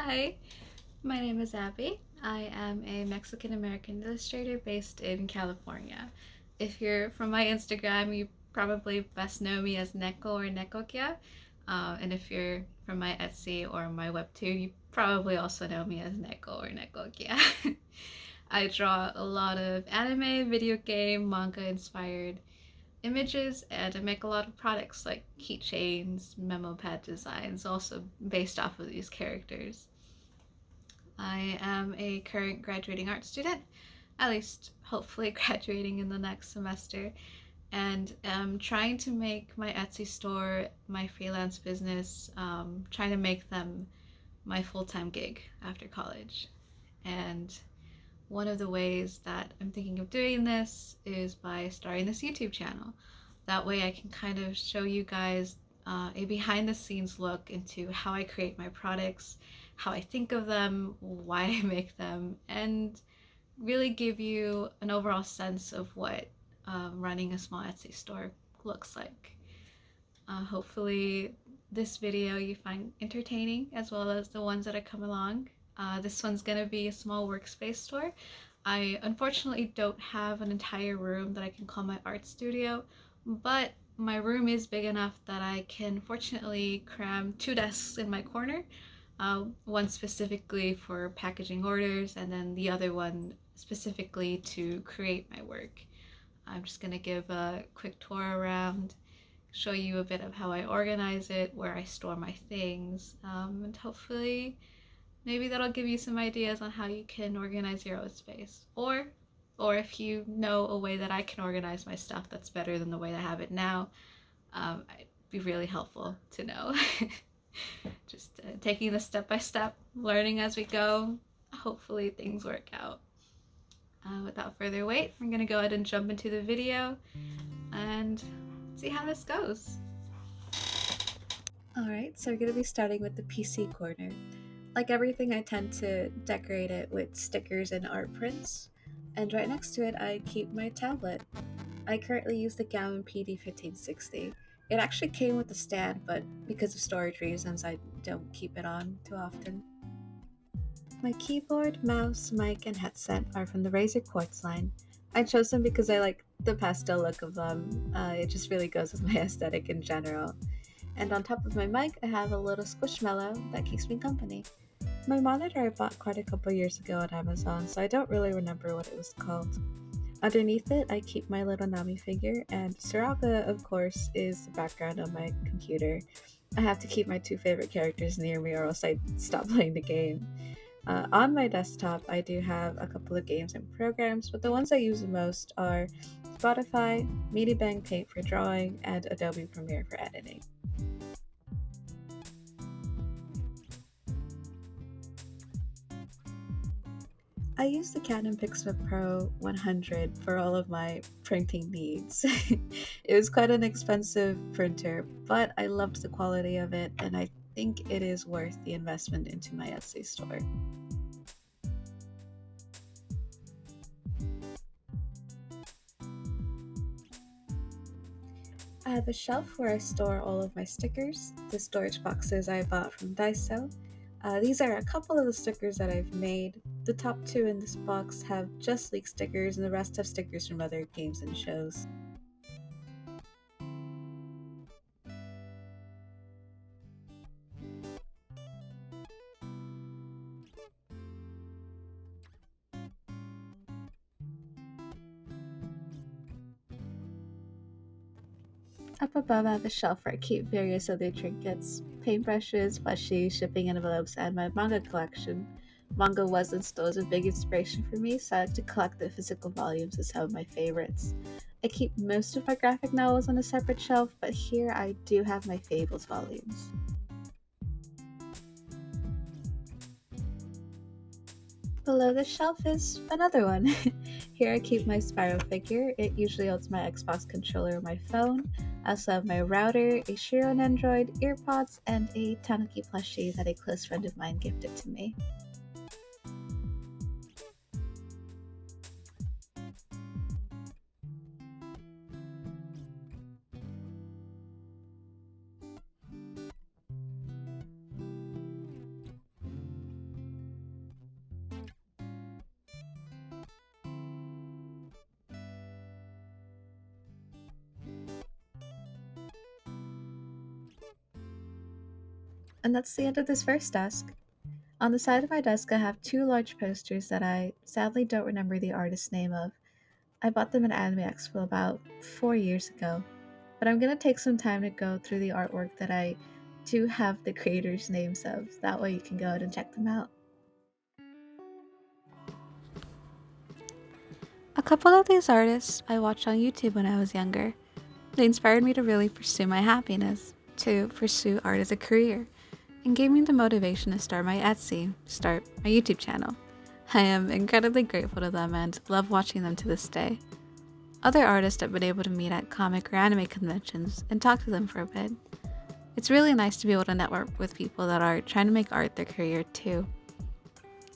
Hi, my name is Abby. I am a Mexican American illustrator based in California. If you're from my Instagram, you probably best know me as Neko or Nekokia. And if you're from my Etsy or my Webtoon, you probably also know me as Neko or Nekokia. I draw a lot of anime, video game, manga inspired images, and I make a lot of products like keychains, memo pad designs, also based off of these characters. I am a current graduating art student, at least hopefully graduating in the next semester, and am trying to make my Etsy store my freelance business, trying to make them my full time gig after college. And one of the ways that I'm thinking of doing this is by starting this YouTube channel. That way, I can kind of show you guys a behind the scenes look into how I create my products, how I think of them, why I make them, and really give you an overall sense of what running a small Etsy store looks like. Hopefully, this video you find entertaining as well as the ones that I come along. This one's gonna be a small workspace store. I unfortunately don't have an entire room that I can call my art studio, but my room is big enough that I can fortunately cram two desks in my corner, one specifically for packaging orders, and then the other one specifically to create my work. I'm just gonna give a quick tour around, show you a bit of how I organize it, where I store my things, and hopefully maybe that'll give you some ideas on how you can organize your own space. Or if you know a way that I can organize my stuff that's better than the way I have it now, it'd be really helpful to know. Just taking this step by step, learning as we go. Hopefully things work out. Without further wait, I'm gonna go ahead and jump into the video and see how this goes. Alright, so we're going to be starting with the PC corner. Like everything, I tend to decorate it with stickers and art prints. And right next to it, I keep my tablet. I currently use the Gammon PD1560. It actually came with a stand, but because of storage reasons, I don't keep it on too often. My keyboard, mouse, mic, and headset are from the Razer Quartz line. I chose them because I like the pastel look of them. It just really goes with my aesthetic in general. And on top of my mic, I have a little Squishmallow that keeps me company. My monitor I bought quite a couple years ago on Amazon, so I don't really remember what it was called. Underneath it, I keep my little Nami figure, and Saraga, of course, is the background on my computer. I have to keep my two favorite characters near me or else I stop playing the game. On my desktop, I do have a couple of games and programs, but the ones I use the most are Spotify, MediaBang Paint for drawing, and Adobe Premiere for editing. I use the Canon Pixma Pro 100 for all of my printing needs. It was quite an expensive printer, but I loved the quality of it, and I think it is worth the investment into my Etsy store. I have a shelf where I store all of my stickers, the storage boxes I bought from Daiso. These are a couple of the stickers that I've made. The top two in this box have Just League stickers, and the rest have stickers from other games and shows. Up above, I have a shelf where I keep various other trinkets, paintbrushes, plushies, shipping envelopes, and my manga collection. Manga was and still is a big inspiration for me, so I like to collect the physical volumes as some of my favorites. I keep most of my graphic novels on a separate shelf, but here I do have my Fables volumes. Below the shelf is another one. Here I keep my Spyro figure. It usually holds my Xbox controller or my phone. I also have my router, a Shiro Android, earpods, and a Tanuki plushie that a close friend of mine gifted to me. And that's the end of this first desk. On the side of my desk, I have two large posters that I sadly don't remember the artist's name of. I bought them at Anime Expo about 4 years ago, but I'm gonna take some time to go through the artwork that I do have the creators' names of. That way you can go ahead and check them out. A couple of these artists I watched on YouTube when I was younger. They inspired me to really pursue my happiness, to pursue art as a career, and gave me the motivation to start my Etsy, start my YouTube channel. I am incredibly grateful to them and love watching them to this day. Other artists I've been able to meet at comic or anime conventions and talk to them for a bit. It's really nice to be able to network with people that are trying to make art their career too.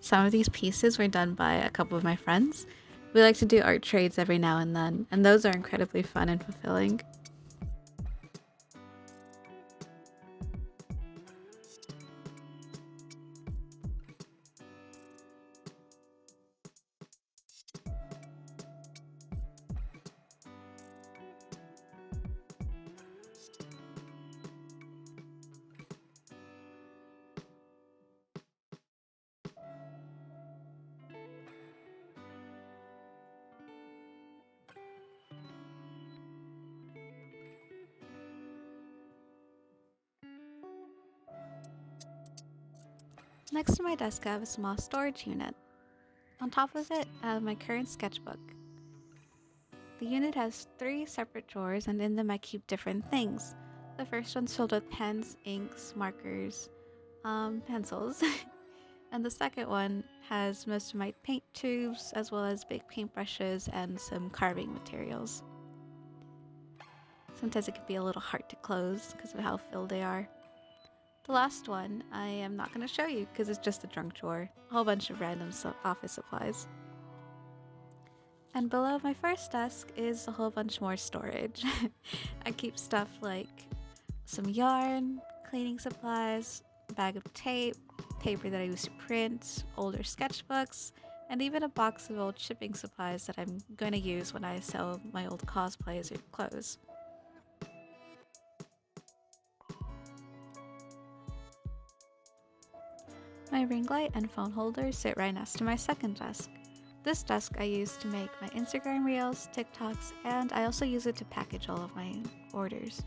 Some of these pieces were done by a couple of my friends. We like to do art trades every now and then, and those are incredibly fun and fulfilling. Next to my desk I have a small storage unit. On top of it I have my current sketchbook. The unit has 3 separate drawers and in them I keep different things. The first one's filled with pens, inks, markers, pencils. And the second one has most of my paint tubes as well as big paintbrushes and some carving materials. Sometimes it can be a little hard to close because of how filled they are. The last one I am not going to show you because it's just a junk drawer, a whole bunch of random office supplies. And below my first desk is a whole bunch more storage. I keep stuff like some yarn, cleaning supplies, a bag of tape, paper that I use to print, older sketchbooks, and even a box of old shipping supplies that I'm going to use when I sell my old cosplays or clothes. My ring light and phone holder sit right next to my second desk. This desk I use to make my Instagram reels, TikToks, and I also use it to package all of my orders.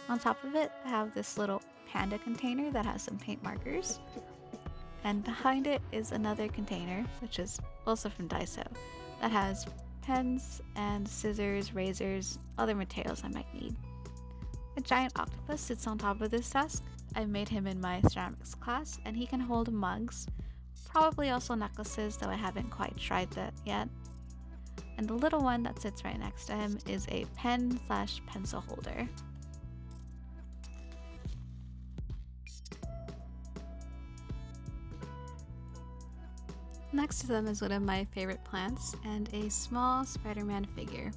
On top of it, I have this little panda container that has some paint markers. And behind it is another container, which is also from Daiso, that has pens and scissors, razors, other materials I might need. A giant octopus sits on top of this desk. I made him in my ceramics class, and he can hold mugs, probably also necklaces, though I haven't quite tried that yet. And the little one that sits right next to him is a pen/pencil holder. Next to them is one of my favorite plants and a small Spider-Man figure.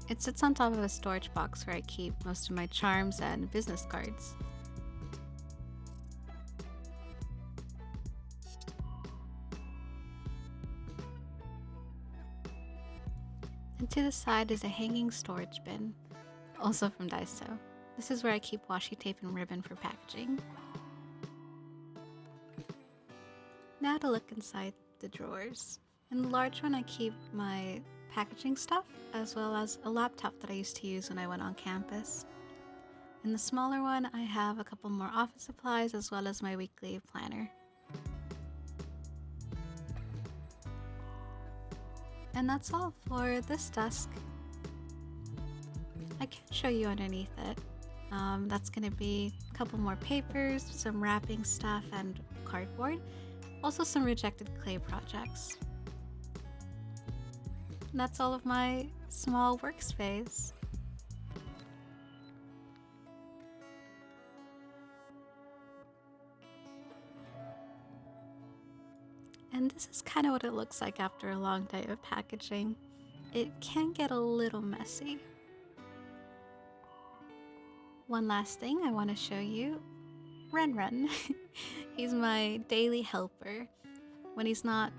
It sits on top of a storage box where I keep most of my charms and business cards. And to the side is a hanging storage bin, also from Daiso. This is where I keep washi tape and ribbon for packaging. Now to look inside the drawers. In the large one I keep my packaging stuff, as well as a laptop that I used to use when I went on campus. In the smaller one I have a couple more office supplies as well as my weekly planner. And that's all for this desk. I can't show you underneath it. That's going to be a couple more papers, some wrapping stuff, and cardboard. Also some rejected clay projects. And that's all of my small workspace. And this is kind of what it looks like after a long day of packaging. It can get a little messy. One last thing I want to show you, Ren. He's my daily helper when he's not,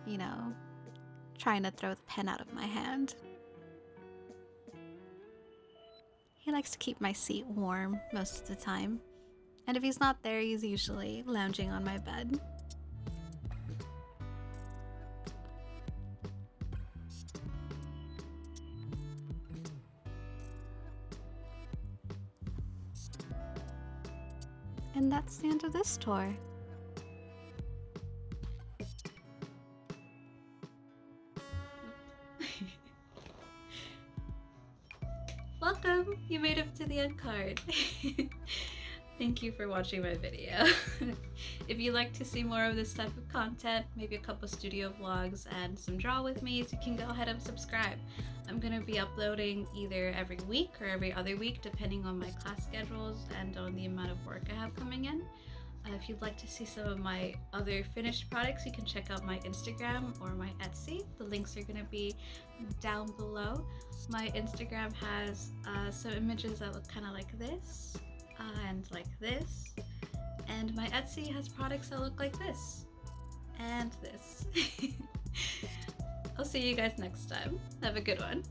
trying to throw the pen out of my hand. He likes to keep my seat warm most of the time. And if he's not there, he's usually lounging on my bed. And that's the end of this tour. Welcome! You made it to the end card. Thank you for watching my video. If you'd like to see more of this type of content, maybe a couple studio vlogs and some draw with me's, you can go ahead and subscribe. I'm gonna be uploading either every week or every other week depending on my class schedules and on the amount of work I have coming in. If you'd like to see some of my other finished products, you can check out my Instagram or my Etsy. The links are going to be down below. My Instagram has some images that look kind of like this and like this. And my Etsy has products that look like this and this. I'll see you guys next time. Have a good one.